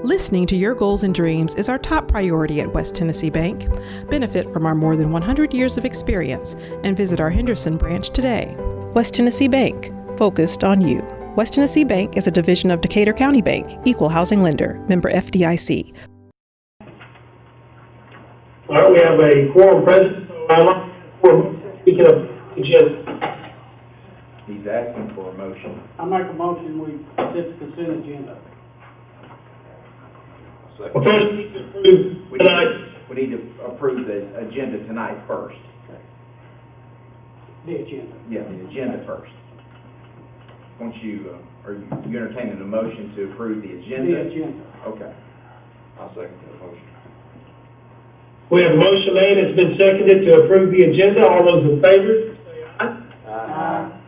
Listening to your goals and dreams is our top priority at West Tennessee Bank. Benefit from our more than 100 years of experience and visit our Henderson branch today. West Tennessee Bank, focused on you. West Tennessee Bank is a division of Decatur County Bank, equal housing lender, member FDIC. All right, we have a quorum present, so I'd like to speak of agenda. He's asking for a motion. I make a motion, we set the consent agenda. Well, first, we need to approve tonight. We need to approve the agenda tonight first. The agenda. Yeah, the agenda first. Once you, are you entertaining a motion to approve the agenda? The agenda. Okay. I'll second that motion. We have a motion made, it's been seconded to approve the agenda. All those in favor, say aye. Aye.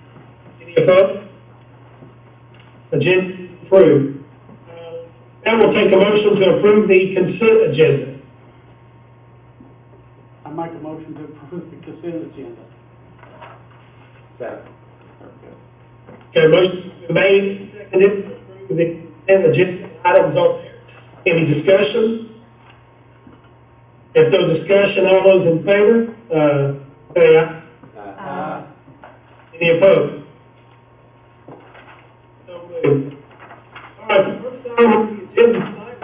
Any opposed? Agenda approved. Now we'll take a motion to approve the consent agenda. I make a motion to approve the consent agenda. Second. Okay, motion made, seconded to approve the consent agenda items on there. Any discussion? If no discussion, all those in favor, say aye. Aye. Any opposed? So moved. All right, the first item on the agenda tonight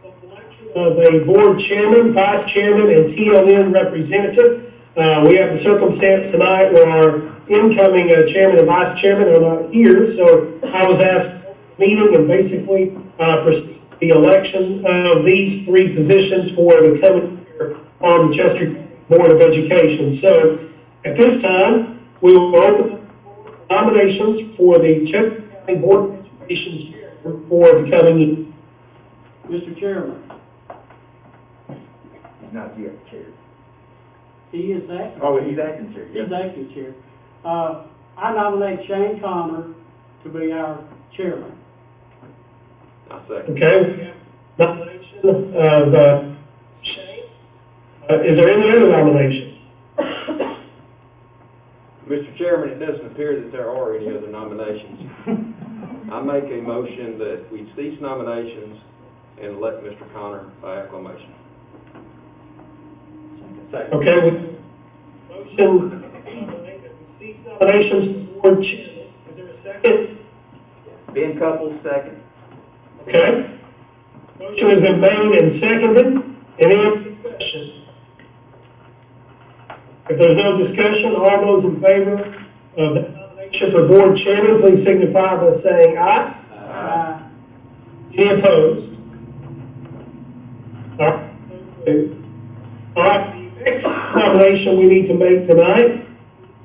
is the election of a board chairman, vice chairman, and TLN representative. We have the circumstance tonight where our incoming chairman and vice chairman are not here, so I was asked to meeting and basically proceed the election of these three positions for the coming year on the Chester Board of Education. So at this time, we will open nominations for the Chester County Board of Education chair for the coming year. Mr. Chairman, He's not yet chair. he is acting. Oh, he's acting chair. He's acting chair. I nominate Shane Connor to be our chairman. I'll second. Okay, we have nomination of Shane. Is there any other nominations? Mr. Chairman, it doesn't appear that there are any other nominations. I make a motion that we cease nominations and elect Mr. Connor by acclamation. Second. Okay, motion that we cease nominations for chair. Is there a second? Ben Couples, second. Okay. Motion has been made and seconded. Any other discussion? If there's no discussion, all those in favor of the nomination for board chairman, please signify by saying aye. Aye. Any opposed? All right. All right, the next nomination we need to make tonight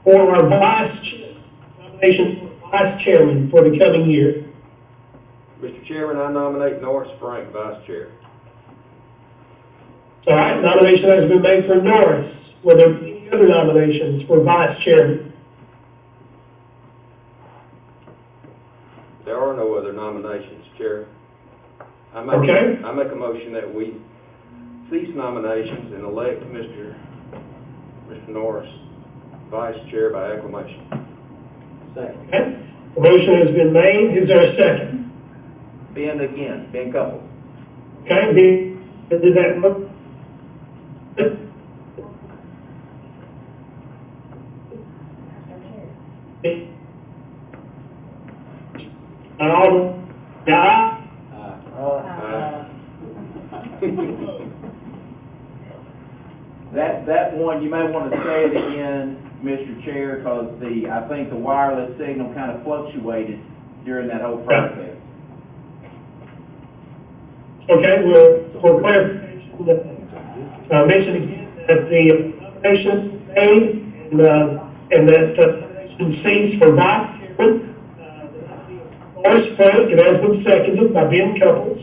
for our vice chair, nomination for vice chairman for the coming year. Mr. Chairman, I nominate Norris Frank, Vice Chair. All right, nomination has been made for Norris. Were there any other nominations for vice chairman? There are no other nominations, Chair. I make a motion that we cease nominations and elect Mr. Norris Vice Chair by acclamation. Second. Okay, the motion has been made. Is there a second? Ben again, Ben Couples. Okay, did that look? All, yeah. That one, you may want to say it again, Mr. Chair, because I think the wireless signal kind of fluctuated during that whole process. Okay, well, for clarification, mention again that the nomination made and that nomination ceased for vice chairman. Norris Frank, it has been seconded by Ben Couples.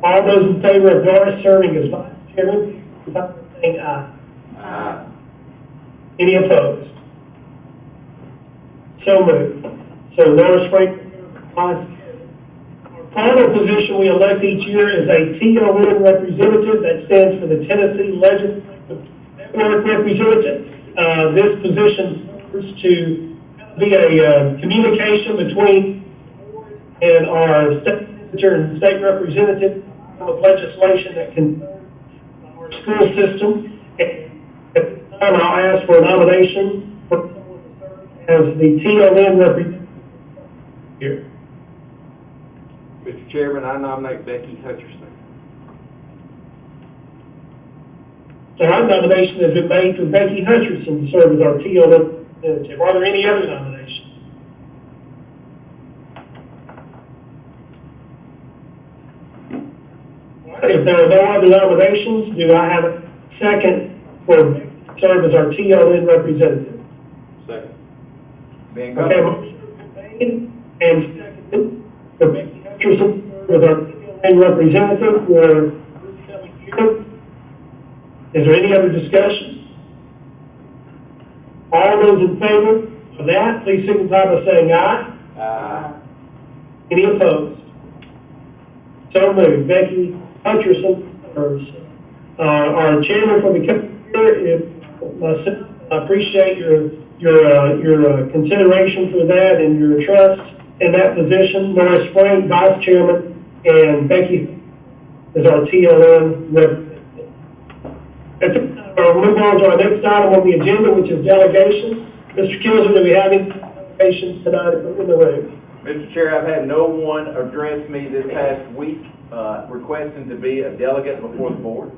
All those in favor of Norris serving as vice chairman, without saying aye. Aye. Any opposed? So moved. So Norris Frank, vice chairman. Final position we elect each year is a TLN representative. That stands for the Tennessee Legislative Network Representative. This position serves to be a communication between and our state senator and state representative of legislation that concerns our school system. And at this time, I'll ask for a nomination for someone to serve as the TLN representative here. Mr. Chairman, I nominate Becky Hutcherson. So our nomination has been made for Becky Hutcherson to serve as our TLN representative. Are there any other nominations? If there are no other nominations, do I have a second for Becky to serve as our TLN representative? Second. Being Okay, motion made and seconded for Becky Hutcherson to serve as our TLN representative for this coming year. Is there any other discussion? All those in favor of that, please signify by saying aye. Aye. Any opposed? So moved. Becky Hutcherson serves. Our chairman for the coming year is myself. I appreciate your consideration for that and your trust in that position. Norris Frank, vice chairman, and Becky is our TLN representative. We'll move on to our next item on the agenda, which is delegation. Mr. Kilser, do we have any delegations tonight in the room? Mr. Chair, I've had no one address me this past week, requesting to be a delegate before the board.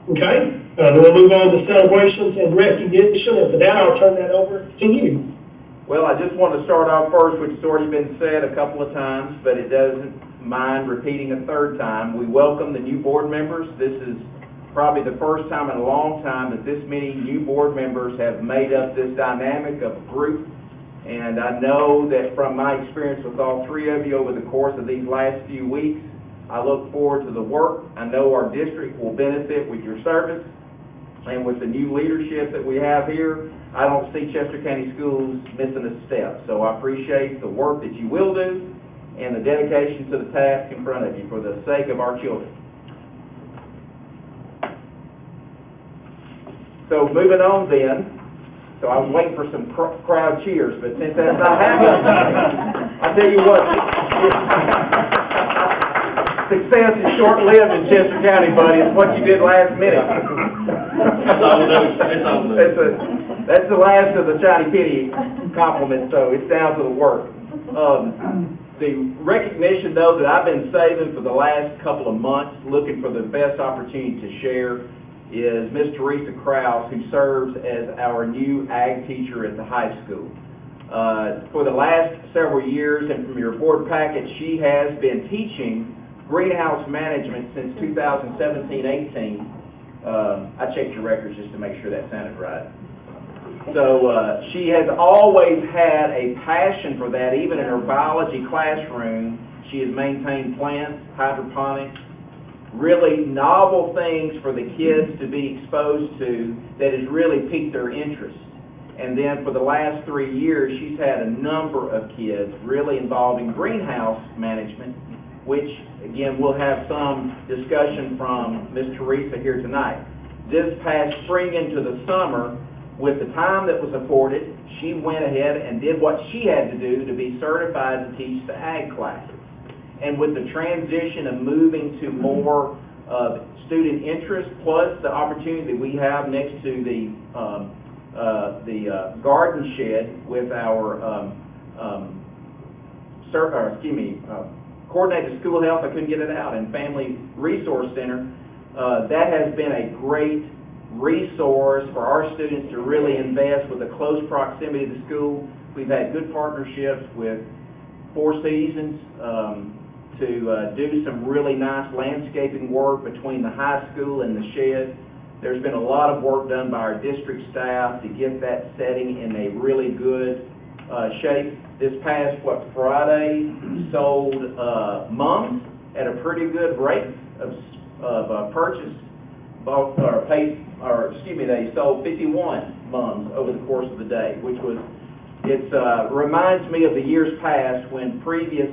Okay, then we'll move on to celebrations and recognition, and for that, I'll turn that over to you. Well, I just want to start off first, which has already been said a couple of times, but it doesn't mind repeating a third time. We welcome the new board members. This is probably the first time in a long time that this many new board members have made up this dynamic of a group. And I know that from my experience with all three of you over the course of these last few weeks, I look forward to the work. I know our district will benefit with your service. And with the new leadership that we have here, I don't see Chester County Schools missing a step. So I appreciate the work that you will do and the dedication to the task in front of you for the sake of our children. So moving on then, so I was waiting for some crowd cheers, but since that's not happening, I tell you what, success is short-lived in Chester County, buddy. It's what you did last minute. That's the last of the shiny penny compliments, so it's down to the work. The recognition, though, that I've been saving for the last couple of months, looking for the best opportunity to share, is Ms. Teresa Krause, who serves as our new ag teacher at the high school. For the last several years, and from your board packet, she has been teaching greenhouse management since 2017-18. I checked your records just to make sure that sounded right. So she has always had a passion for that. Even in her biology classroom, she has maintained plants, hydroponics, really novel things for the kids to be exposed to that has really piqued their interest. And then for the last 3 years, she's had a number of kids really involving greenhouse management, which, again, we'll have some discussion from Ms. Teresa here tonight. This past spring into the summer, with the time that was afforded, she went ahead and did what she had to do to be certified to teach the ag classes. And with the transition of moving to more student interest, plus the opportunity that we have next to the garden shed with our coordinated school health, I couldn't get it out, and family resource center, that has been a great resource for our students to really invest with a close proximity to school. We've had good partnerships with Four Seasons, to do some really nice landscaping work between the high school and the shed. There's been a lot of work done by our district staff to get that setting in a really good shape. This past, Friday, sold mums at a pretty good rate of purchase. They sold 51 mums over the course of the day, which was, reminds me of the years past when previous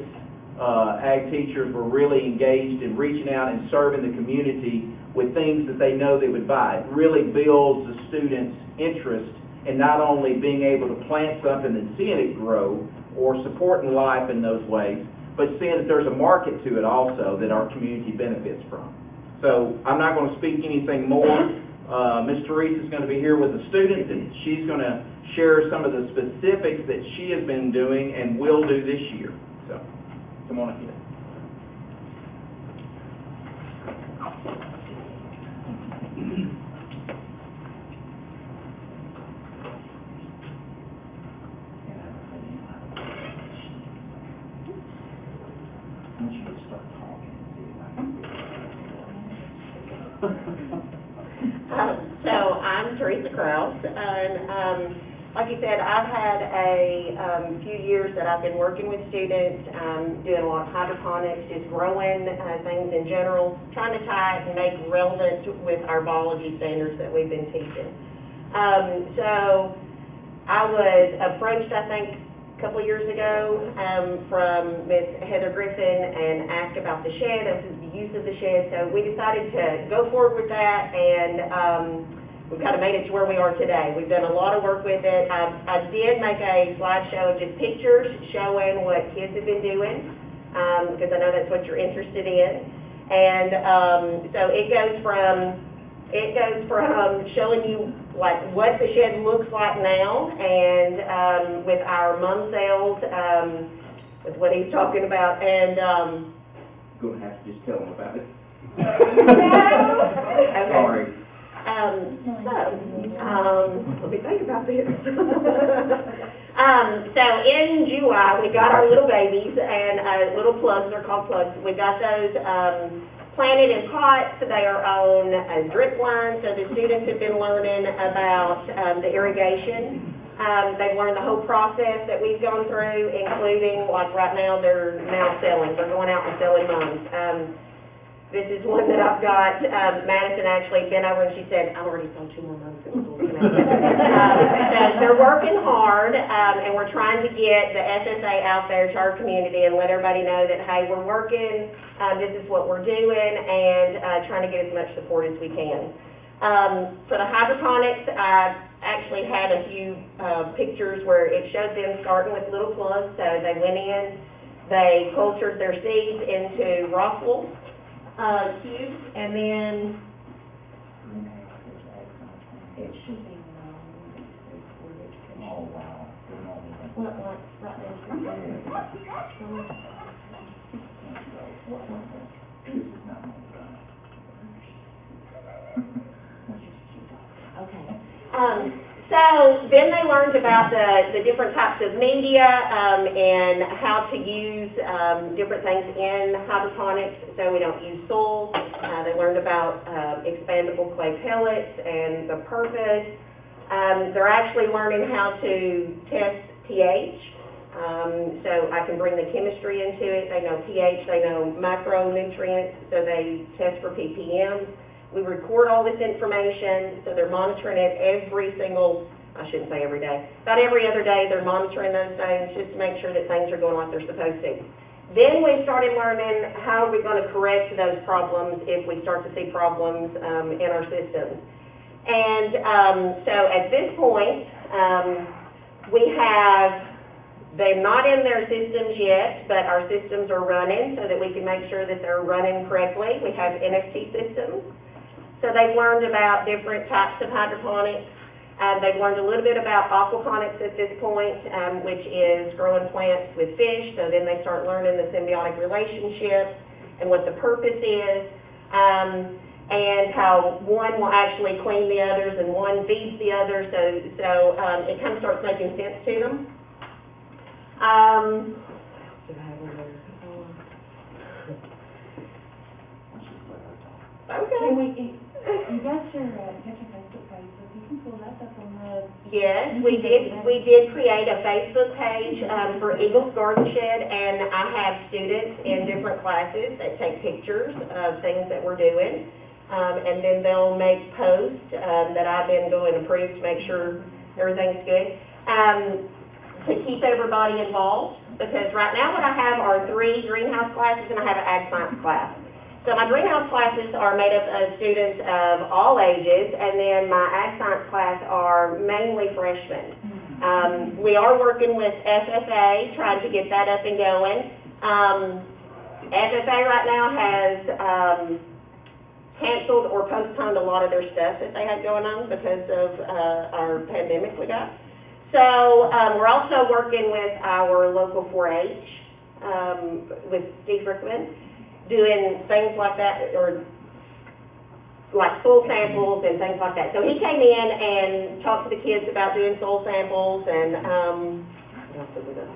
ag teachers were really engaged in reaching out and serving the community with things that they know they would buy. It really builds the students' interest in not only being able to plant something and seeing it grow or supporting life in those ways, but seeing that there's a market to it also that our community benefits from. So I'm not going to speak anything more. Ms. Teresa is going to be here with a student, and she's going to share some of the specifics that she has been doing and will do this year. So, come on ahead. So I'm Teresa Krause, and like you said, I've had a few years that I've been working with students, doing a lot of hydroponics, just growing things in general, trying to tie it and make relevant with our biology standards that we've been teaching. So I was approached, I think, a couple of years ago from Ms. Heather Griffin and asked about the shed and the use of the shed. So we decided to go forward with that, and we've kind of made it to where we are today. We've done a lot of work with it. I did make a slideshow of just pictures showing what kids have been doing, because I know that's what you're interested in. And so it goes from showing you like what the shed looks like now, and with our mum cells, with what he's talking about, and You're going to have to just tell them about it. okay. Sorry. Let me think about this. So in July, we got our little babies, and little plugs, they're called plugs. We got those planted in pots. They are on a drip line, so the students have been learning about the irrigation. They've learned the whole process that we've gone through, including, like right now, they're now selling. They're going out and selling mums. This is one that I've got, Madison actually been over and she said, I already sold 2 more months at the school. So they're working hard, and we're trying to get the SSA out there to our community and let everybody know that, hey, we're working, this is what we're doing, and trying to get as much support as we can. For the hydroponics, I actually had a few pictures where it showed them starting with little plugs. So they went in, they cultured their seeds into Rockwool cubes, and then it should be Oh, wow. what right okay. So then they learned about the different types of media and how to use different things in hydroponics so we don't use soil. They learned about expandable clay pellets and the purpose. They're actually learning how to test pH. So I can bring the chemistry into it. They know pH, they know macronutrients, so they test for ppm. We record all this information, so they're monitoring it every single, I shouldn't say every day, about every other day they're monitoring those things just to make sure that things are going like they're supposed to. Then we started learning how are we going to correct those problems if we start to see problems in our systems. And so at this point, they're not in their systems yet, but our systems are running so that we can make sure that they're running correctly. We have NFT systems. So they've learned about different types of hydroponics. They've learned a little bit about aquaponics at this point, which is growing plants with fish. So then they start learning the symbiotic relationship and what the purpose is, and how one will actually clean the others and one feeds the other. So it kind of starts making sense to them. Okay. You got your Facebook page, so you can pull that up on the... Yes, we did create a Facebook page for Eagles Garden Shed, and I have students in different classes that take pictures of things that we're doing, and then they'll make posts that I then go and approve to make sure everything's good, to keep everybody involved, because right now what I have are 3 greenhouse classes and I have an ag science class. So my greenhouse classes are made up of students of all ages, and then my ag science class are mainly freshmen. We are working with SSA, trying to get that up and going. FFA right now has, canceled or postponed a lot of their stuff that they had going on because of, our pandemic we got. So, we're also working with our local 4-H, with Steve Rickman, doing things like that, or like soil samples and things like that. So he came in and talked to the kids about doing soil samples and, what else did we do?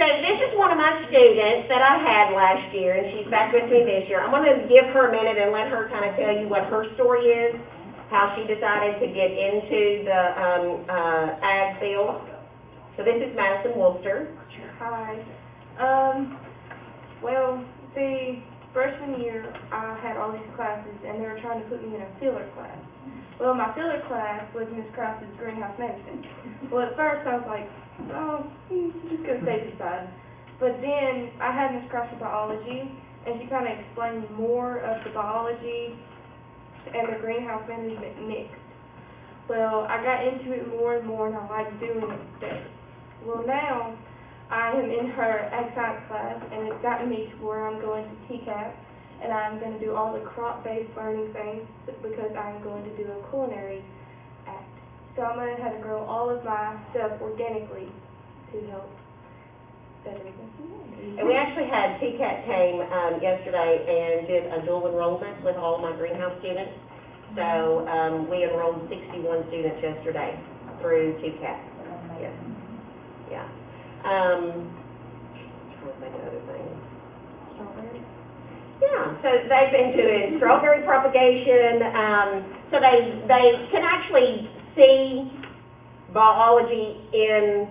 So this is one of my students that I had last year, and she's back with me this year. I'm going to give her a minute and let her kind of tell you what her story is, how she decided to get into the ag field. So this is Madison Woolster. Hi. Well, the freshman year, I had all these classes, and they were trying to put me in a filler class. Well, my filler class was Miss Krause's greenhouse medicine. Well, at first I was like, oh, just go stay beside. But then I had Miss Krause's biology, and she kind of explained more of the biology and the greenhouse management mixed. Well, I got into it more and more, and I liked doing it better. Well, now I am in her ag science class, and it's gotten me to where I'm going to TCAP, and I'm going to do all the crop-based learning things because I'm going to do a culinary act. So I'm going to have to grow all of my stuff organically to help better it. And we actually had TCAT came yesterday and did a dual enrollment with all of my greenhouse students. So we enrolled 61 students yesterday through TCAT. Yes. Yeah. Trying to think of other things. Strawberry? Yeah, so they've been doing strawberry propagation. So they can actually see biology in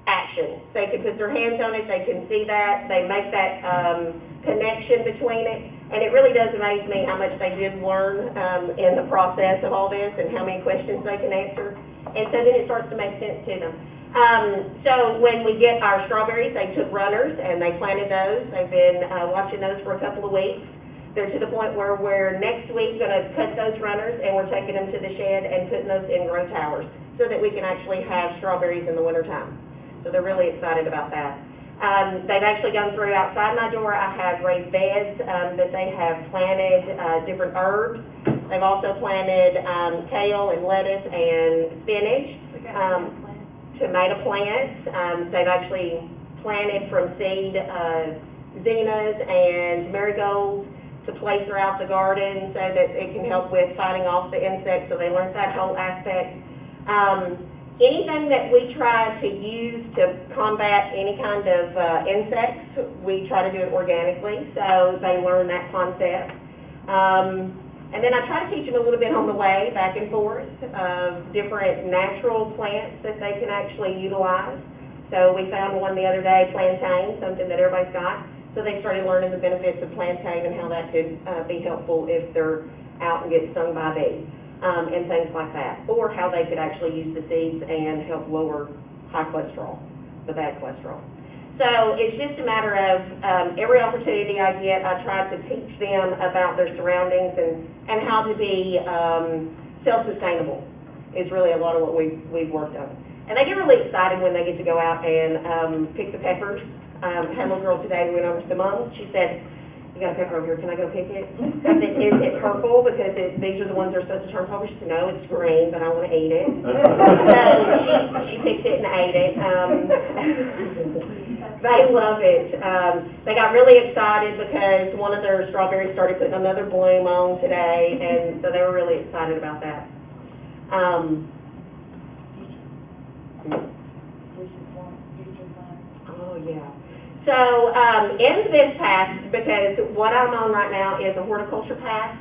action. They can put their hands on it, they can see that, they make that connection between it, and it really does amaze me how much they did learn in the process of all this and how many questions they can answer. And so then it starts to make sense to them. So when we get our strawberries, they took runners and they planted those. They've been watching those for a couple of weeks. They're to the point where we're next week going to cut those runners and we're taking them to the shed and putting those in grow towers so that we can actually have strawberries in the wintertime. So they're really excited about that. They've actually gone through outside my door. I have raised beds that they have planted different herbs. They've also planted kale and lettuce and spinach, tomato plants. They've actually planted from seed zinnias and marigolds to place throughout the garden so that it can help with fighting off the insects, so they learned that whole aspect. Anything that we try to use to combat any kind of insects, we try to do it organically, so they learn that concept. And then I try to teach them a little bit on the way, back and forth, of different natural plants that they can actually utilize. So we found one the other day, plantain, something that everybody's got. So they started learning the benefits of plantain and how that could be helpful if they're out and get stung by bees. And things like that, or how they could actually use the seeds and help lower high cholesterol, the bad cholesterol. So it's just a matter of every opportunity I get, I try to teach them about their surroundings and how to be self-sustainable is really a lot of what we've worked on. And they get really excited when they get to go out and pick the peppers. I had a little girl today who went over to the mom. She said, "You got a pepper over here, can I go pick it?" I said, "Is it purple? Because these are the ones that are supposed to turn purple." She said, "No, it's green, but I want to eat it." So she picked it and ate it. They love it. They got really excited because one of their strawberries started putting another bloom on today, and so they were really excited about that. Oh, yeah. So, in this path, because what I'm on right now is a Horticulture Path,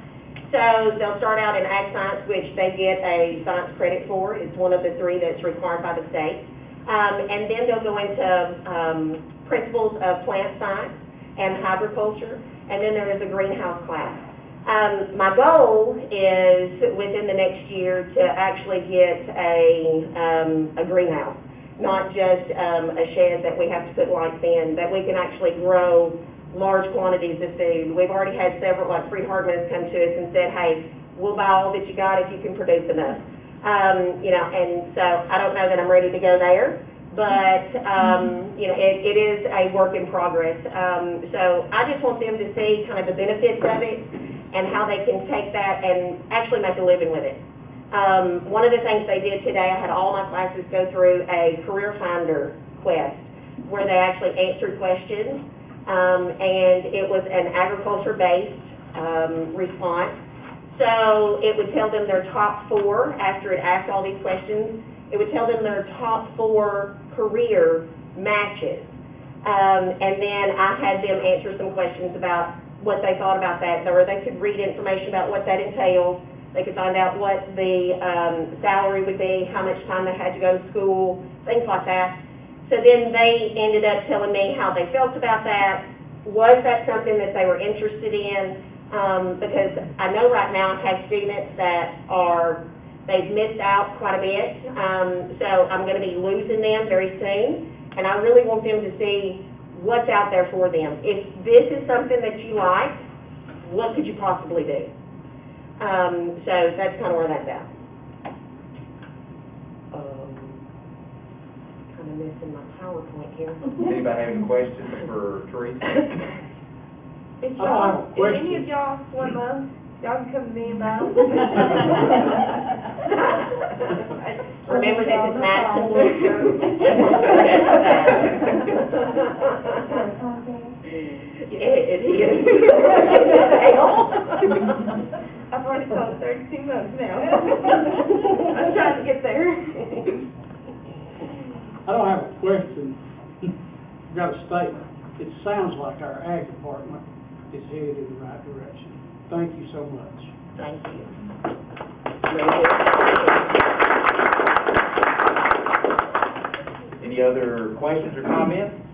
so they'll start out in Ag Science, which they get a science credit for. It's one of the 3 that's required by the state. And then they'll go into Principles of Plant Science and Agriculture, and then there is a greenhouse class. My goal is, within the next year, to actually get a greenhouse. Not just a shed that we have to put lights in, that we can actually grow large quantities of food. We've already had several, like Freed Hardman's come to us and said, "Hey, we'll buy all that you got if you can produce enough." You know, and so I don't know that I'm ready to go there, but, you know, it is a work in progress. So I just want them to see kind of the benefits of it and how they can take that and actually make a living with it. One of the things they did today, I had all my classes go through a career finder quest where they actually answered questions, and it was an agriculture-based response. So it would tell them their top 4 after it asked all these questions. It would tell them their top 4 career matches. And then I had them answer some questions about what they thought about that, or they could read information about what that entails. They could find out what the salary would be, how much time they had to go to school, things like that. So then they ended up telling me how they felt about that. Was that something that they were interested in? Because I know right now I have students that they've missed out quite a bit. So I'm going to be losing them very soon. And I really want them to see what's out there for them. If this is something that you like, what could you possibly do? So that's kind of where that's at. Kind of missing my PowerPoint here. Anybody have any questions for Teresa? If I have a question. any of y'all want love, y'all can come to me and buy them. Remember, this is Madison Woolster. It is. I've already sold 32 months now. I'm trying to get there. I don't have a question. I've got a statement. It sounds like our ag department is headed in the right direction. Thank you so much. Thank you. Any other questions or comments?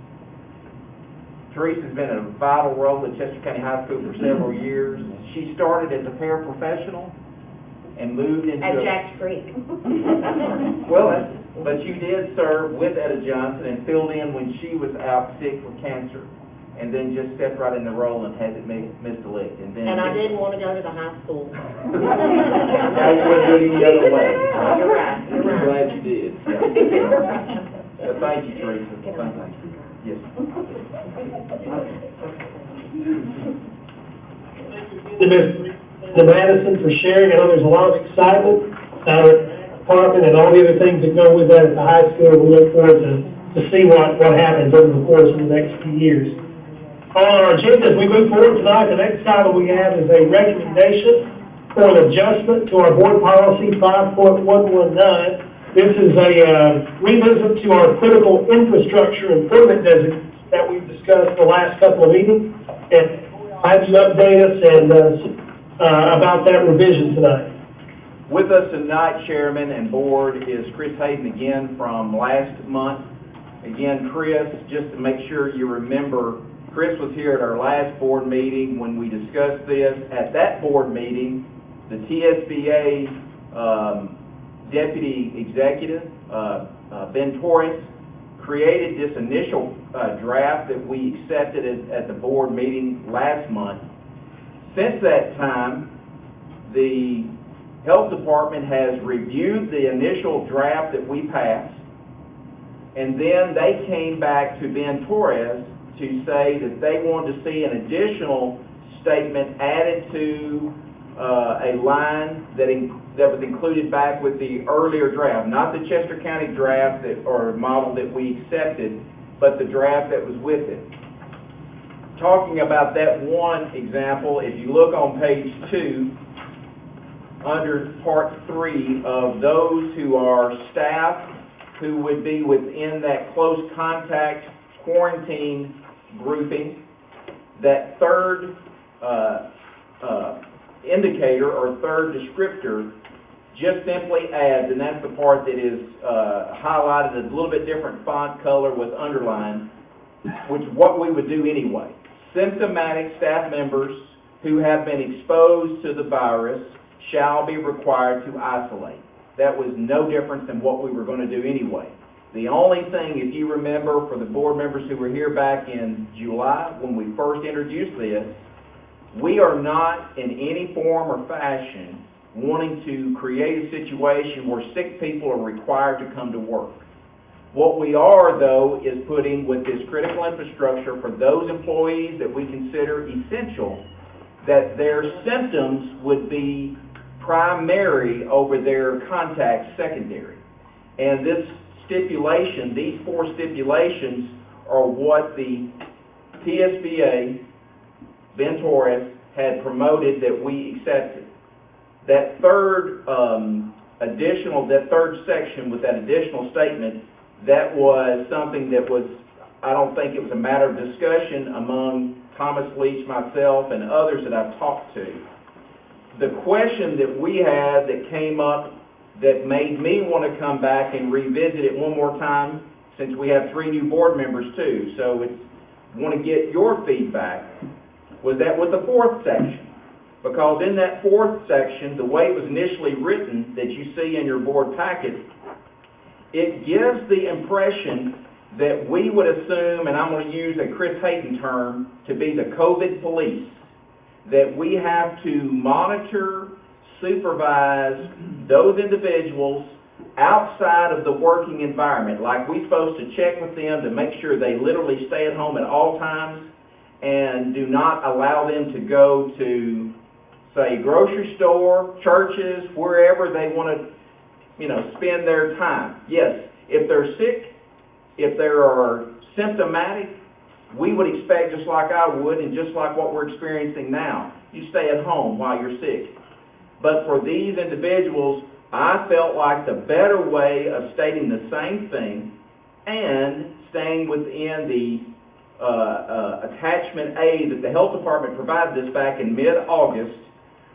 Teresa's been a vital role at Chester County High School for several years. She started as a paraprofessional and moved into... At Jack's Creek. Well, but you did serve with Etta Johnson and filled in when she was out sick with cancer, and then just stepped right in the role and hasn't missed a lick. And I didn't want to go to the high school. I wouldn't do it any other way. You're right, you're right. I'm glad you did. But thank you, Teresa. Thank you. Yes. To Madison for sharing. I know there's a lot of excitement out at the department and all the other things that go with that at the high school. We look forward to see what happens over the course of the next few years. On our agenda, as we move forward tonight, the next item we have is a recommendation for an adjustment to our board policy 5.119. This is a revisit to our critical infrastructure improvement designations that we've discussed the last couple of meetings. And I have you update us and about that revision tonight. With us tonight, Chairman and Board, is Chris Hayden again from last month. Again, Chris, just to make sure you remember, Chris was here at our last board meeting when we discussed this. At that board meeting, the TSBA Deputy Executive, Ben Torres, created this initial draft that we accepted at the board meeting last month. Since that time, the Health Department has reviewed the initial draft that we passed, and then they came back to Ben Torres to say that they wanted to see an additional statement added to a line that was included back with the earlier draft, not the Chester County draft or model that we accepted, but the draft that was with it. Talking about that one example, if you look on page 2, under part 3 of those who are staff who would be within that close contact quarantine grouping, that third indicator or third descriptor just simply adds, and that's the part that is highlighted as a little bit different font color with underline, which is what we would do anyway. Symptomatic staff members who have been exposed to the virus shall be required to isolate. That was no different than what we were going to do anyway. The only thing, if you remember, for the board members who were here back in July when we first introduced this, we are not in any form or fashion wanting to create a situation where sick people are required to come to work. What we are, though, is putting with this critical infrastructure for those employees that we consider essential, that their symptoms would be primary over their contacts secondary. And this stipulation, these 4 stipulations are what the TSBA, Ben Torres, had promoted that we accepted. That third section with that additional statement, that was something that was, I don't think it was a matter of discussion among Thomas Leach, myself, and others that I've talked to. The question that we had that came up that made me want to come back and revisit it one more time, since we have 3 new board members too, so it's, want to get your feedback, was that with the 4th section. Because in that 4th section, the way it was initially written, that you see in your board packet, it gives the impression that we would assume, and I'm going to use a Chris Hayden term, to be the COVID police, that we have to monitor, supervise those individuals outside of the working environment. Like we're supposed to check with them to make sure they literally stay at home at all times and do not allow them to go to, say, grocery store, churches, wherever they want to, spend their time. Yes, if they're sick, if they are symptomatic, we would expect, just like I would, and just like what we're experiencing now, you stay at home while you're sick. But for these individuals, I felt like the better way of stating the same thing and staying within the attachment A that the health department provided us back in mid-August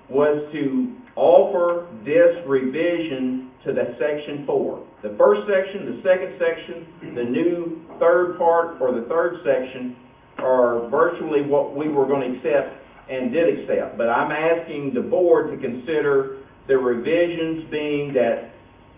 was to offer this revision to the section 4. The first section, the second section, the new third part, or the third section, are virtually what we were going to accept and did accept. But I'm asking the board to consider the revisions being that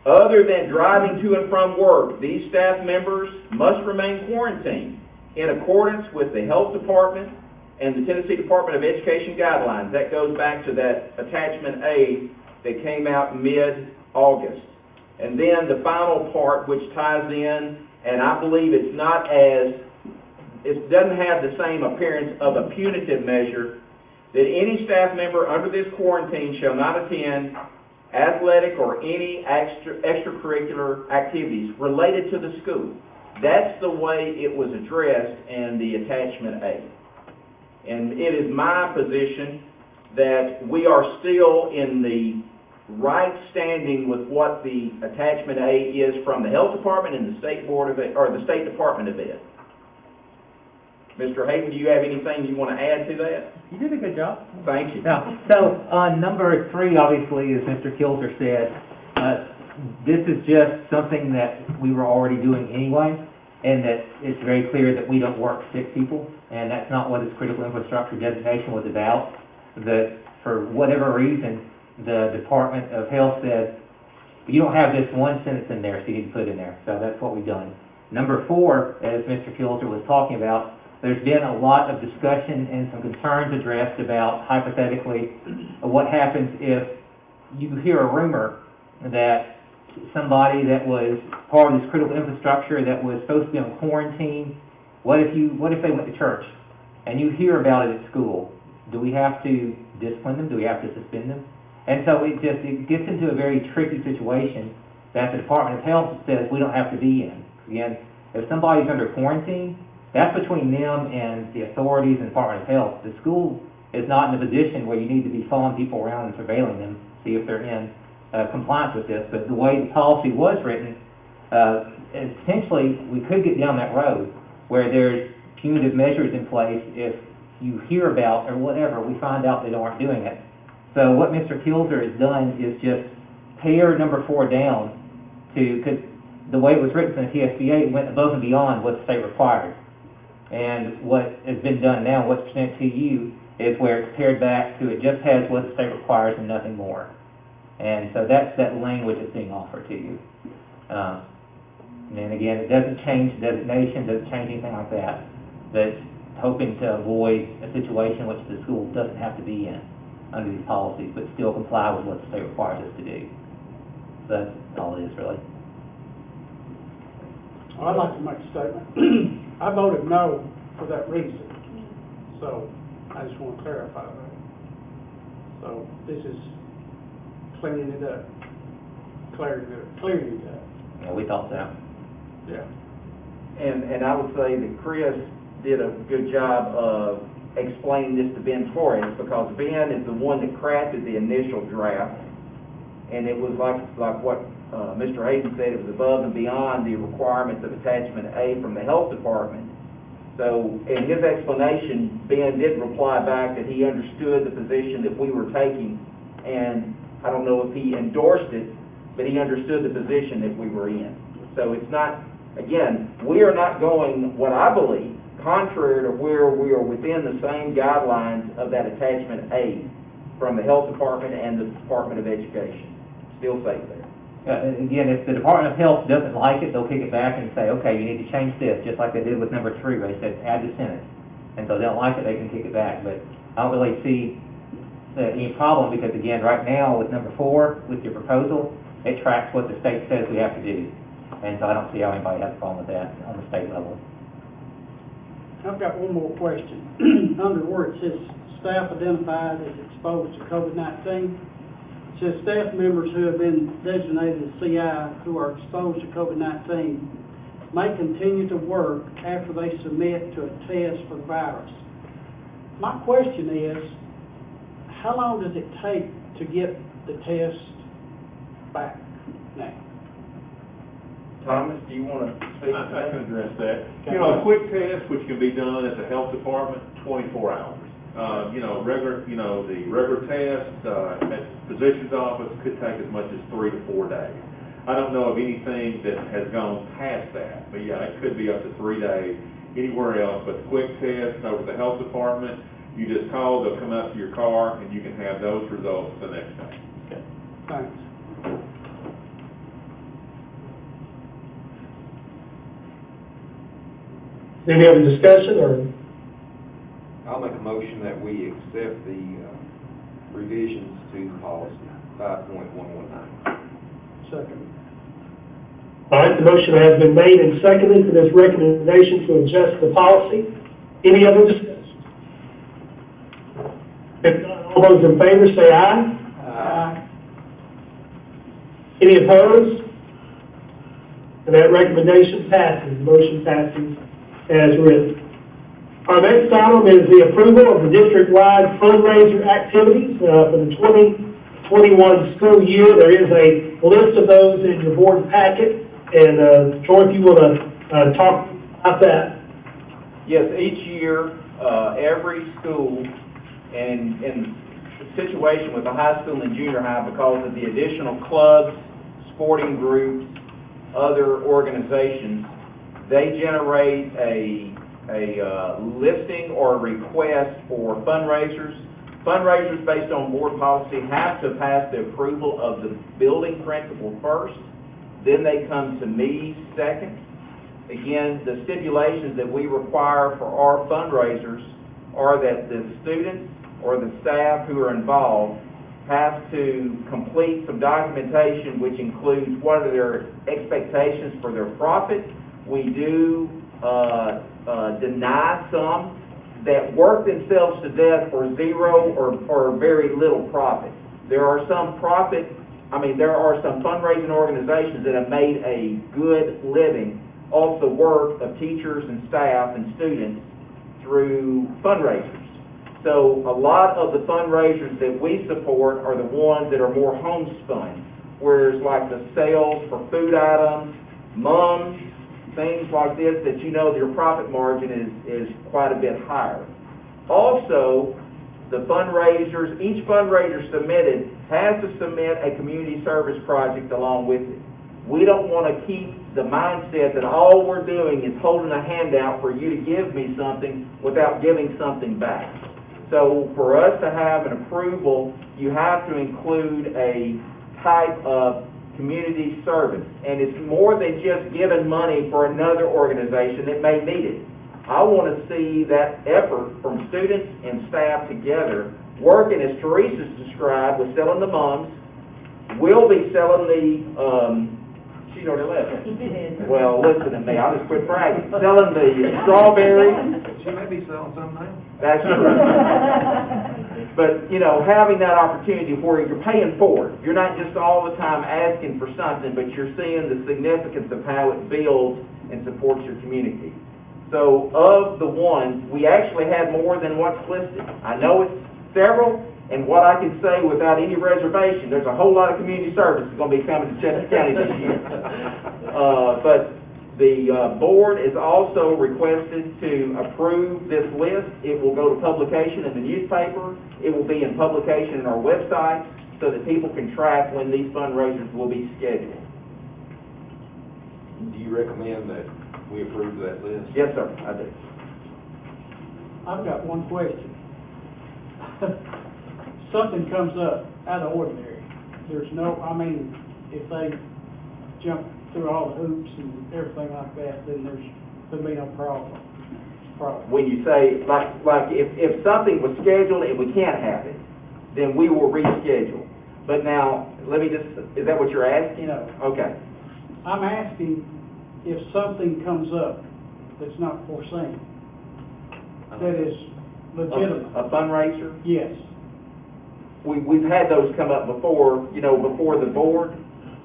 other than driving to and from work, these staff members must remain quarantined in accordance with the health department and the Tennessee Department of Education guidelines. That goes back to that attachment A that came out mid-August. And then the final part, which ties in, and I believe it doesn't have the same appearance of a punitive measure, that any staff member under this quarantine shall not attend athletic or any extracurricular activities related to the school. That's the way it was addressed in the attachment A. And it is my position that we are still in the right standing with what the attachment A is from the health department and the state board of Ed, or the State Department of Ed. Mr. Hayden, do you have anything you want to add to that? You did a good job. Thank you. Now, so on number 3, obviously, as Mr. Kilzer said, this is just something that we were already doing anyway, and that it's very clear that we don't work sick people, and that's not what this critical infrastructure designation was about. That for whatever reason, the Department of Health said, you don't have this one sentence in there, so you need to put it in there. So that's what we've done. Number 4, as Mr. Kilzer was talking about, there's been a lot of discussion and some concerns addressed about, hypothetically, what happens if you hear a rumor that somebody that was part of this critical infrastructure that was supposed to be on quarantine, what if they went to church and you hear about it at school? Do we have to discipline them? Do we have to suspend them? And so it gets into a very tricky situation that the Department of Health says we don't have to be in. Again, if somebody's under quarantine, that's between them and the authorities and the Department of Health. The school is not in a position where you need to be following people around and surveilling them, see if they're in compliance with this. But the way the policy was written, potentially we could get down that road where there's punitive measures in place if you hear about or whatever, we find out they aren't doing it. So what Mr. Kilzer has done is just pare number 4 down to, because the way it was written from the TSBA, it went above and beyond what the state required. And what has been done now, what's presented to you, is where it's pared back to it just has what the state requires and nothing more. And so that's that language that's being offered to you. And again, it doesn't change the designation, doesn't change anything like that. But it's hoping to avoid a situation which the school doesn't have to be in under these policies, but still comply with what the state requires us to do. So that's all it is, really. I'd like to make a statement. I voted no for that reason, so I just want to clarify that. So this is cleaning it up, clearing it up. Yeah, we thought so. Yeah. And I would say that Chris did a good job of explaining this to Ben Torres, because Ben is the one that crafted the initial draft, and it was like what Mr. Hayden said, it was above and beyond the requirements of attachment A from the health department. So in his explanation, Ben did reply back that he understood the position that we were taking, and I don't know if he endorsed it, but he understood the position that we were in. So it's not, again, we are not going, what I believe, contrary to where we are within the same guidelines of that attachment A from the health department and the Department of Education. Still safe there. And again, if the Department of Health doesn't like it, they'll kick it back and say, okay, you need to change this, just like they did with number 3, where they said add the sentence. And so they don't like it, they can kick it back. But I don't really see any problem, because again, right now with number 4, with your proposal, it tracks what the state says we have to do. And so I don't see how anybody has a problem with that on the state level. I've got one more question. Under where it says staff identified as exposed to COVID-19, says staff members who have been designated as CI who are exposed to COVID-19 may continue to work after they submit to a test for the virus. My question is, how long does it take to get the test back now? Thomas, do you want to speak to I that? can address that. You know, a quick test, which can be done at the health department, 24 hours. The regular test at the physician's office could take as much as 3 to 4 days. I don't know of anything that has gone past that, but yeah, it could be up to 3 days anywhere else. But the quick test over at the health department, you just call, they'll come out to your car, and you can have those results the next day. Okay, thanks. Any other discussion, or? I'll make a motion that we accept the revisions to policy 5.119. Second. All right, the motion has been made and seconded for this recommendation to adjust the policy. Any other discussion? If not, all those in favor say aye. Aye. Any opposed? And that recommendation passes. The motion passes as written. Our next item is the approval of the district-wide fundraiser activities for the 2021 school year. There is a list of those in your board packet. And Troy, if you want to talk about that. Yes, each year, every school, and in the situation with the high school and junior high, because of the additional clubs, sporting groups, other organizations, they generate a listing or request for fundraisers. Fundraisers based on board policy have to pass the approval of the building principal first, then they come to me second. Again, the stipulations that we require for our fundraisers are that the students or the staff who are involved have to complete some documentation which includes what are their expectations for their profit. We do deny some that work themselves to death for zero or very little profit. There are some fundraising organizations that have made a good living off the work of teachers and staff and students through fundraisers. So a lot of the fundraisers that we support are the ones that are more homespun, whereas like the sales for food items, mums, things like this that you know your profit margin is quite a bit higher. Also, the fundraisers, each fundraiser submitted has to submit a community service project along with it. We don't want to keep the mindset that all we're doing is holding a handout for you to give me something without giving something back. So for us to have an approval, you have to include a type of community service. And it's more than just giving money for another organization that may need it. I want to see that effort from students and staff together working, as Teresa's described, with selling the mums. We'll be selling the She's already left. Well, listen to me, I'll just quit bragging. Selling the strawberries. She may be selling some now. That's true. But, you know, having that opportunity where you're paying for it, you're not just all the time asking for something, but you're seeing the significance of how it builds and supports your community. So, of the ones, we actually had more than what's listed. I know it's several, and what I can say without any reservation, there's a whole lot of community service that's going to be coming to Chester County this year. But the board is also requested to approve this list. It will go to publication in the newspaper. It will be in publication in our website so that people can track when these fundraisers will be scheduled. Do you recommend that we approve that list? Yes, sir, I do. I've got one question. Something comes up out of ordinary. There's no, I mean, if they jump through all the hoops and everything like that, then there'll be no problem. When you say, like if something was scheduled and we can't have it, then we will reschedule. But now, let me just, is that what you're asking? No. Okay. I'm asking if something comes up that's not foreseen, that is legitimate. A fundraiser? Yes. We've had those come up before, you know, before the board,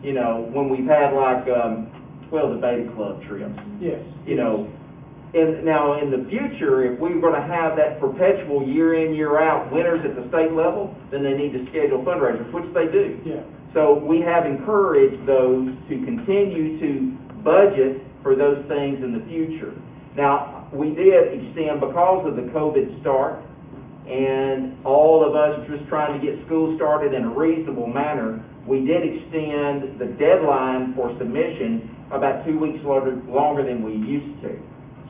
you know, when we've had like, the Beta Club trips. Yes. You know, and now in the future, if we were going to have that perpetual year in, year out winners at the state level, then they need to schedule fundraisers, which they do. Yeah. So we have encouraged those to continue to budget for those things in the future. Now, we did extend, because of the COVID start, and all of us just trying to get school started in a reasonable manner, we did extend the deadline for submission about 2 weeks longer than we used to,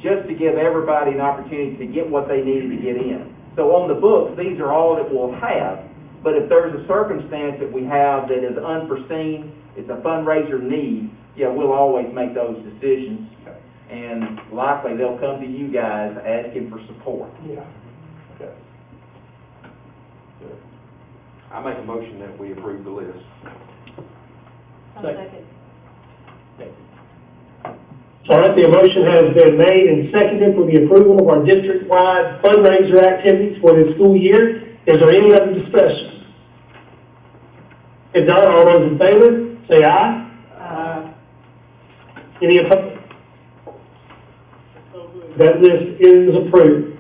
just to give everybody an opportunity to get what they needed to get in. So on the books, these are all that we'll have, but if there's a circumstance that we have that is unforeseen, it's a fundraiser need, yeah, we'll always make those decisions. Okay. And likely they'll come to you guys asking for support. Yeah. Okay. I make a motion that we approve the list. Second. All right, the motion has been made and seconded for the approval of our district-wide fundraiser activities for this school year. Is there any other discussion? If not, all those in favor, say aye. Aye. Any opposed? That list is approved.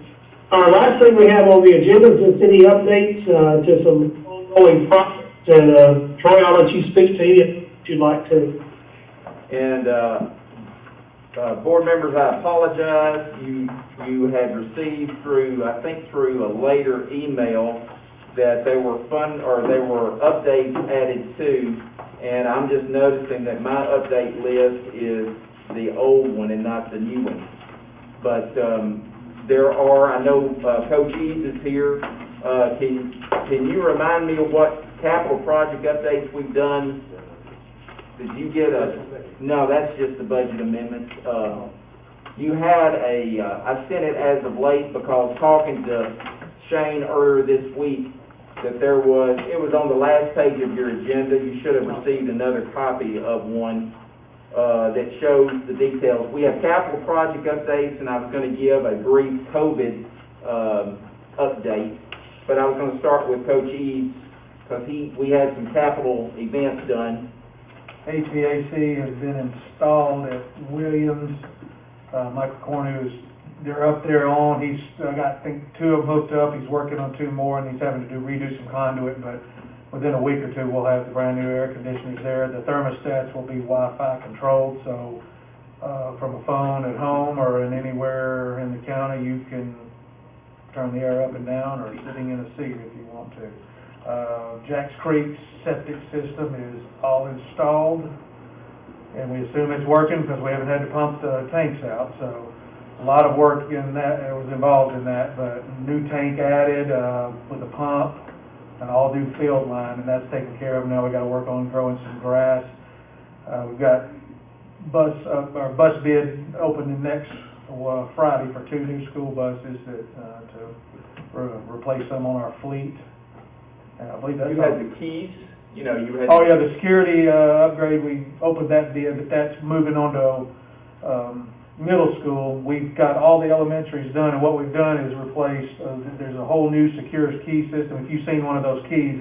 Last thing we have on the agenda is the city updates to some ongoing projects. And Troy, I'll let you speak to you if you'd like to. And board members, I apologize. You had received through a later email that there were updates added to, and I'm just noticing that my update list is the old one and not the new one. But there are, I know Coach Eads is here. Can you remind me of what capital project updates we've done? Did you get no, that's just the budget amendments. You had I sent it as of late because talking to Shane earlier this week, that it was on the last page of your agenda. You should have received another copy of one that shows the details. We have capital project updates, and I was going to give a brief COVID update, but I was going to start with Coach Eads because we had some capital events done. HVAC has been installed at Williams. Michael Cornu they're up there on, he's got, I think, 2 of them hooked up. He's working on 2 more, and he's having to redo some conduit, but within a week or 2, we'll have the brand new air conditioners there. The thermostats will be Wi-Fi controlled, so from a phone at home or anywhere in the county, you can turn the air up and down or sitting in a seat if you want to. Jacks Creek's septic system is all installed, and we assume it's working because we haven't had to pump the tanks out. So a lot of work in that was involved in that, but new tank added with a pump, an all-new field line, and that's taken care of. Now we got to work on growing some grass. We've got our bus bid opening next Friday for 2 new school buses to replace some on our fleet. And I believe that's You had the keys. you know, you had. Oh, yeah, the security, upgrade, we opened that bid, but that's moving on to, middle school. We've got all the elementaries done, and what we've done is replaced, there's a whole new secure key system. If you've seen one of those keys,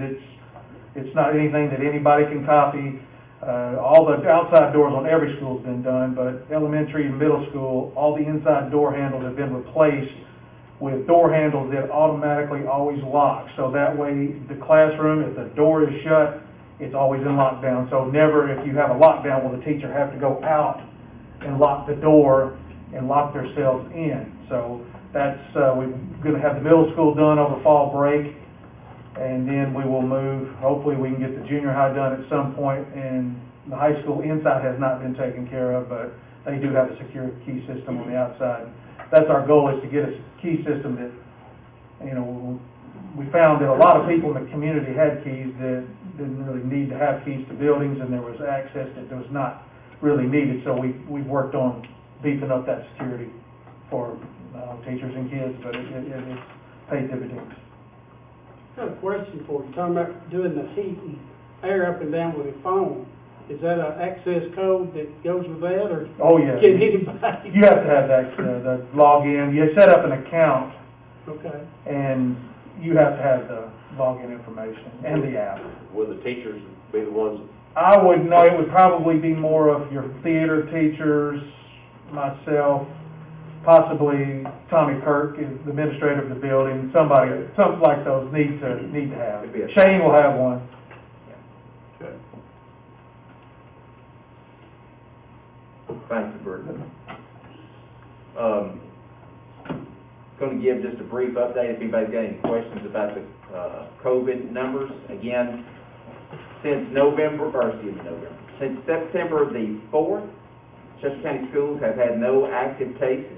it's not anything that anybody can copy. All the outside doors on every school's been done, but elementary and middle school, all the inside door handles have been replaced with door handles that automatically always lock. So that way, the classroom, if the door is shut, it's always in lockdown. So never, if you have a lockdown, will the teacher have to go out and lock the door and lock themselves in. So that's, we're gonna have the middle school done over fall break, and then we will move, hopefully we can get the junior high done at some point, and the high school inside has not been taken care of, but they do have a secure key system on the outside. That's our goal, is to get a key system that, you know, we found that a lot of people in the community had keys that didn't really need to have keys to buildings, and there was access that was not really needed, so we've worked on beefing up that security for teachers and kids, but it's paid dividends. I have a question for you. Talking about doing the heat and air up and down with your phone. Is that an access code that goes with that, or Oh, yeah. can anybody? You have to have that, the login. You set up an account, Okay. and you have to have the login information and the app. Will the teachers be the ones? I would know, it would probably be more of your theater teachers, myself, possibly Tommy Kirk, is the administrator of the building, somebody, something like those need to have. Shane will have one. Okay. Thank you, Bert. Going to give just a brief update if anybody's got any questions about the COVID numbers. Again, since since September the 4th, Chester County Schools have had no active cases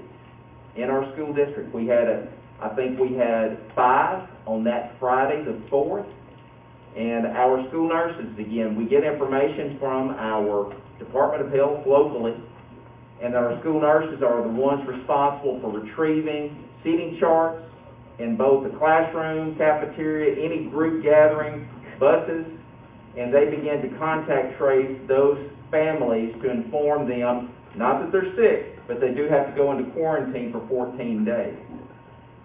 in our school district. We had I think we had 5 on that Friday the 4th, and our school nurses, again, we get information from our Department of Health locally, and our school nurses are the ones responsible for retrieving seating charts in both the classroom, cafeteria, any group gathering, buses, and they begin to contact trace those families to inform them, not that they're sick, but they do have to go into quarantine for 14 days.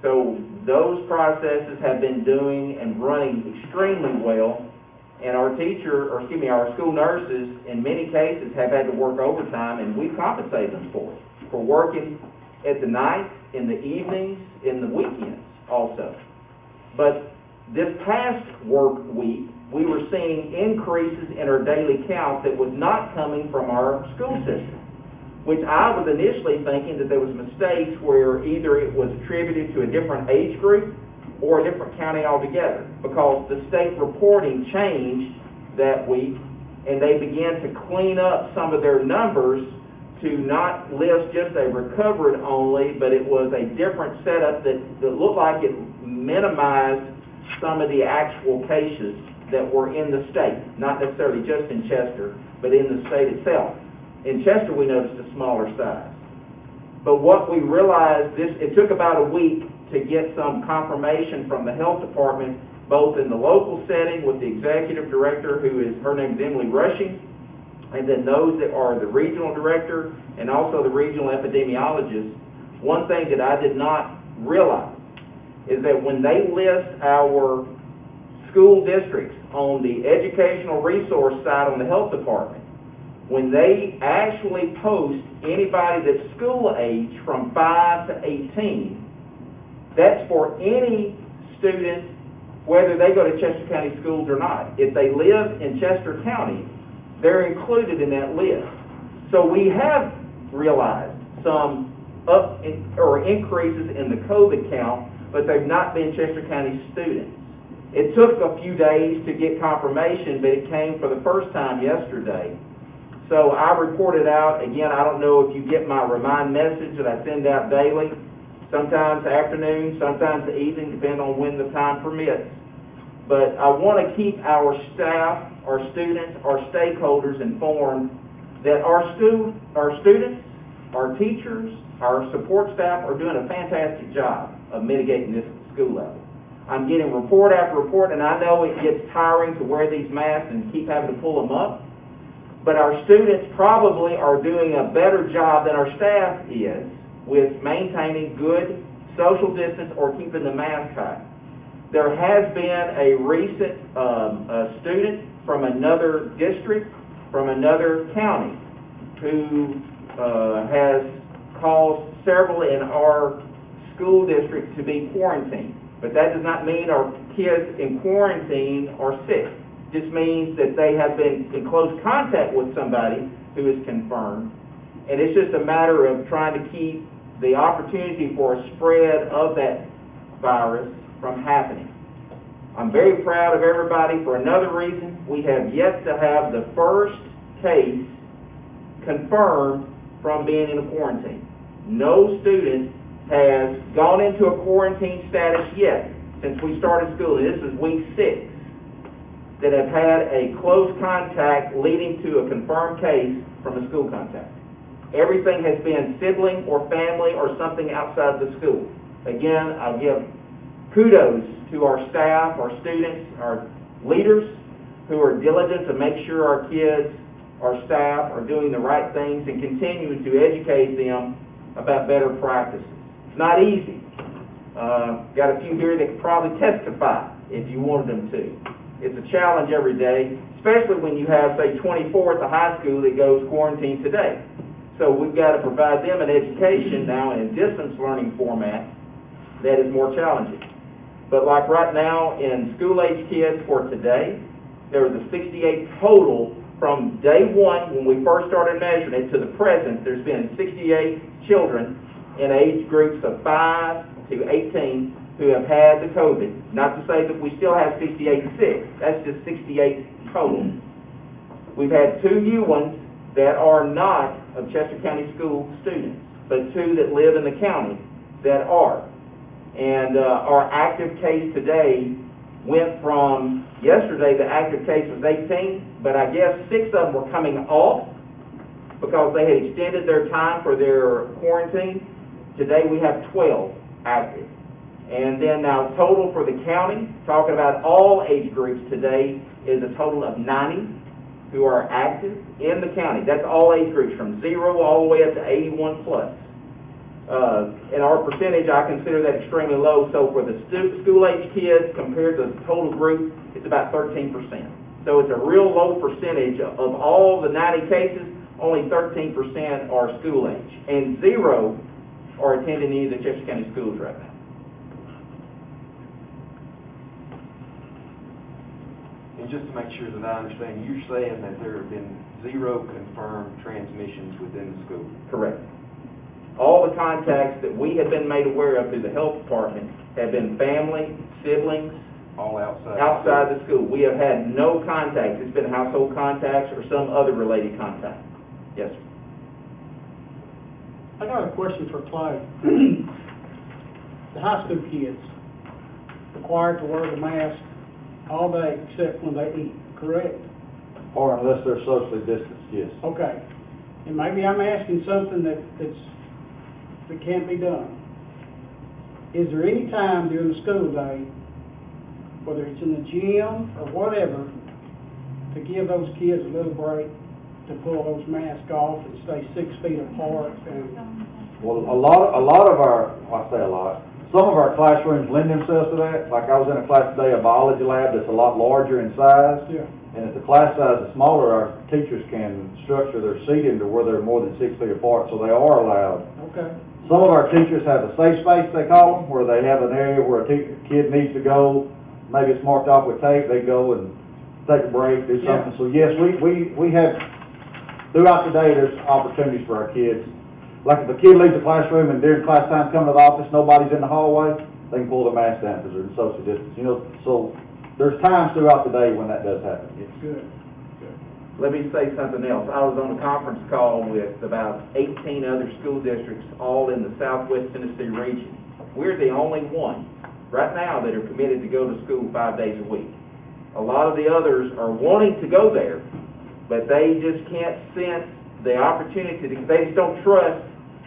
So those processes have been doing and running extremely well, and our school nurses, in many cases, have had to work overtime, and we compensate them for it, for working at the night, in the evenings, in the weekends also. But this past work week, we were seeing increases in our daily count that was not coming from our school system, which I was initially thinking that there was mistakes where either it was attributed to a different age group or a different county altogether, because the state reporting changed that week, and they began to clean up some of their numbers to not list just a recovered only, but it was a different setup that looked like it minimized some of the actual cases that were in the state, not necessarily just in Chester, but in the state itself. In Chester, we noticed a smaller size. But what we realized, it took about a week to get some confirmation from the health department, both in the local setting with the executive director, her name is Emily Rushing, and then those that are the regional director and also the regional epidemiologist. One thing that I did not realize is that when they list our school districts on the educational resource side on the health department, when they actually post anybody that's school age from 5 to 18, that's for any student, whether they go to Chester County schools or not. If they live in Chester County, they're included in that list. So we have realized some increases in the COVID count, but they've not been Chester County students. It took a few days to get confirmation, but it came for the first time yesterday. So I reported out, again, I don't know if you get my remind message that I send out daily, sometimes afternoon, sometimes the evening, depending on when the time permits. But I want to keep our staff, our students, our stakeholders informed that our students, our teachers, our support staff are doing a fantastic job of mitigating this at the school level. I'm getting report after report, and I know it gets tiring to wear these masks and keep having to pull them up. But our students probably are doing a better job than our staff is with maintaining good social distance or keeping the mask high. There has been a recent student from another district, from another county, who has caused several in our school district to be quarantined. But that does not mean our kids in quarantine are sick. It just means that they have been in close contact with somebody who is confirmed. And it's just a matter of trying to keep the opportunity for a spread of that virus from happening. I'm very proud of everybody for another reason. We have yet to have the first case confirmed from being in a quarantine. No student has gone into a quarantine status yet since we started school. This is week 6 that have had a close contact leading to a confirmed case from a school contact. Everything has been sibling or family or something outside the school. Again, I give kudos to our staff, our students, our leaders who are diligent to make sure our kids, our staff are doing the right things and continuing to educate them about better practices. It's not easy. Got a few here that could probably testify if you wanted them to. It's a challenge every day, especially when you have, say, 24 at the high school that goes quarantine today. So we've got to provide them an education now in a distance learning format that is more challenging. But like right now in school-age kids for today, there was a 68 total from day one when we first started measuring it to the present. There's been 68 children in age groups of 5 to 18 who have had the COVID. Not to say that we still have 68 sick. That's just 68 total. We've had 2 new ones that are not of Chester County School students, but 2 that live in the county that are. And our active case today went from, yesterday the active case was 18, but I guess 6 of them were coming off because they had extended their time for their quarantine. Today we have 12 active. And then now total for the county, talking about all age groups today, is a total of 90 who are active in the county. That's all age groups from 0 all the way up to 81 plus. And our percentage, I consider that extremely low. So for the school-age kids compared to the total group, it's about 13%. So it's a real low percentage. Of all the 90 cases, only 13% are school-age. And 0 are attending any of the Chester County schools right now. And just to make sure that I understand, you're saying that there have been 0 confirmed transmissions within the school? Correct. All the contacts that we have been made aware of through the health department have been family, siblings, all outside the school. We have had no contacts. It's been household contacts or some other related contact. Yes, sir. I got a question for Clay. The high school kids required to wear the mask all day except when they eat, correct? Or unless they're socially distanced, yes. Okay. And maybe I'm asking something that can't be done. Is there any time during the school day, whether it's in the gym or whatever, to give those kids a little break, to pull those masks off and stay 6 feet apart? Well, a lot of our, well, I say a lot, some of our classrooms lend themselves to that. Like I was in a class today, a biology lab that's a lot larger in size. Yeah. And if the class size is smaller, our teachers can structure their seating to where they're more than 6 feet apart, so they are allowed. Okay. Some of our teachers have a safe space, they call them, where they have an area where a kid needs to go. Maybe it's marked off with tape. They go and take a break, do something. So yes, we have, throughout the day, there's opportunities for our kids. Like if a kid leaves the classroom and during class time come to the office, nobody's in the hallway, they can pull their mask down because they're in social distance. You know, so there's times throughout the day when that does happen. Yes. Good. Let me say something else. I was on a conference call with about 18 other school districts, all in the Southwest Tennessee region. We're the only one right now that are committed to go to school 5 days a week. A lot of the others are wanting to go there, but they just can't sense the opportunity. They just don't trust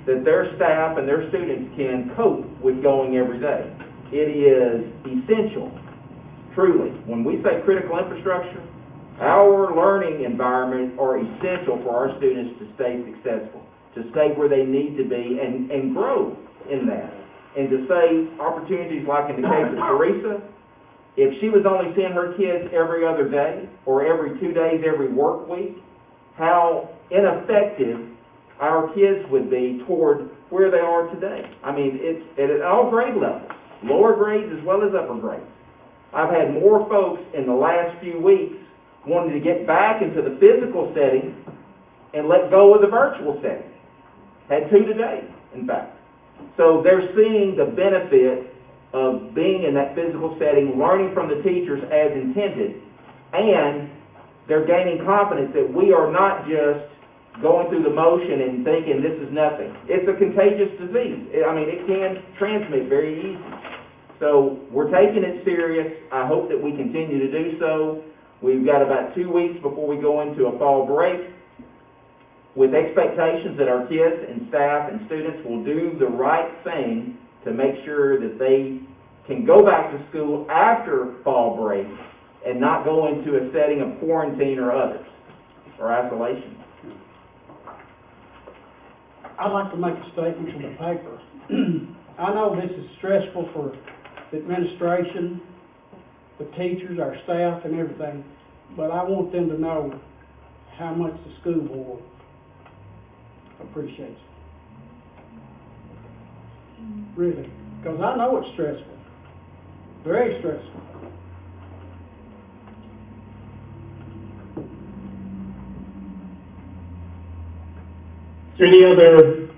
that their staff and their students can cope with going every day. it is essential, truly. When we say critical infrastructure, our learning environments are essential for our students to stay successful, to stay where they need to be and grow in that. And to say opportunities like in the case of Teresa, if she was only seeing her kids every other day or every 2 days every work week, how ineffective our kids would be toward where they are today. I mean, it's at all grade levels, lower grades as well as upper grades. I've had more folks in the last few weeks wanting to get back into the physical setting and let go of the virtual setting. Had 2 today, in fact. So they're seeing the benefit of being in that physical setting, learning from the teachers as intended, and they're gaining confidence that we are not just going through the motion and thinking this is nothing. It's a contagious disease. I mean, it can transmit very easy. So we're taking it serious. I hope that we continue to do so. We've got about 2 weeks before we go into a fall break, with expectations that our kids and staff and students will do the right thing to make sure that they can go back to school after fall break and not go into a setting of quarantine or others, or isolation. I'd like to make a statement to the paper. I know this is stressful for the administration, the teachers, our staff, and everything, but I want them to know how much the school board appreciates it. Really, because I know it's stressful, very stressful. Is there any other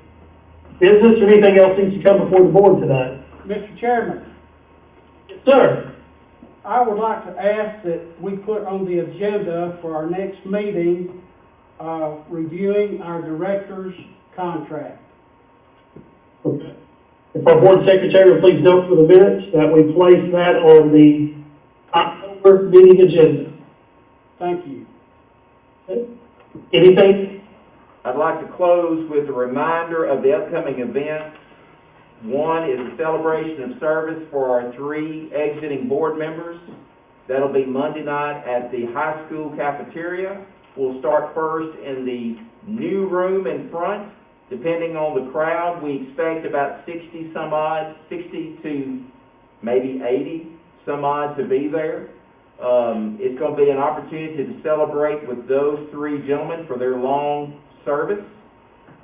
business or anything else needs to come before the board tonight? Mr. Chairman, Yes, sir. I would like to ask that we put on the agenda for our next meeting, reviewing our director's contract. Okay. If our board secretary will please note for the minutes that we place that on the October meeting agenda. Thank you. Okay. Anything? I'd like to close with a reminder of the upcoming events. One is a celebration of service for our 3 exiting board members. That'll be Monday night at the high school cafeteria. We'll start first in the new room in front. Depending on the crowd, we expect about 60 to maybe 80 some odd to be there. It's going to be an opportunity to celebrate with those 3 gentlemen for their long service.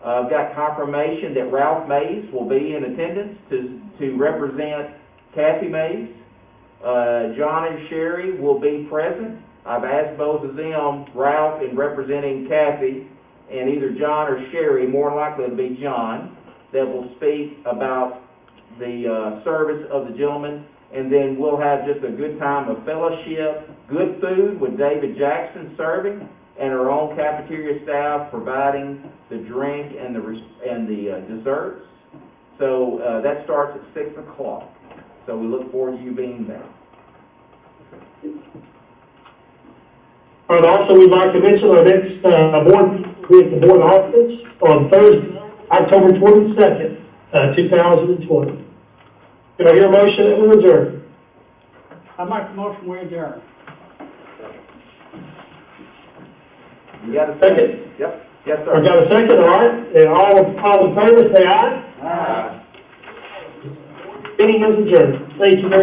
I've got confirmation that Ralph Mays will be in attendance to represent Kathy Mays. John and Sherry will be present. I've asked both of them, Ralph in representing Kathy, and either John or Sherry, more likely to be John, that will speak about the service of the gentlemen. And then we'll have just a good time of fellowship, good food with David Jackson serving, and our own cafeteria staff providing the drink and the desserts. So that starts at 6 o'clock. So we look forward to you being there. All right, also, we'd like to mention our next board meeting will be at the board office on Thursday, October 22nd, 2020. Can I hear a motion that we adjourn? I make the motion we adjourn. You got a second? Yep. Yes, sir. I got a second, all right? And all in favor, say aye. Aye. Meeting is adjourned. Thank you very much.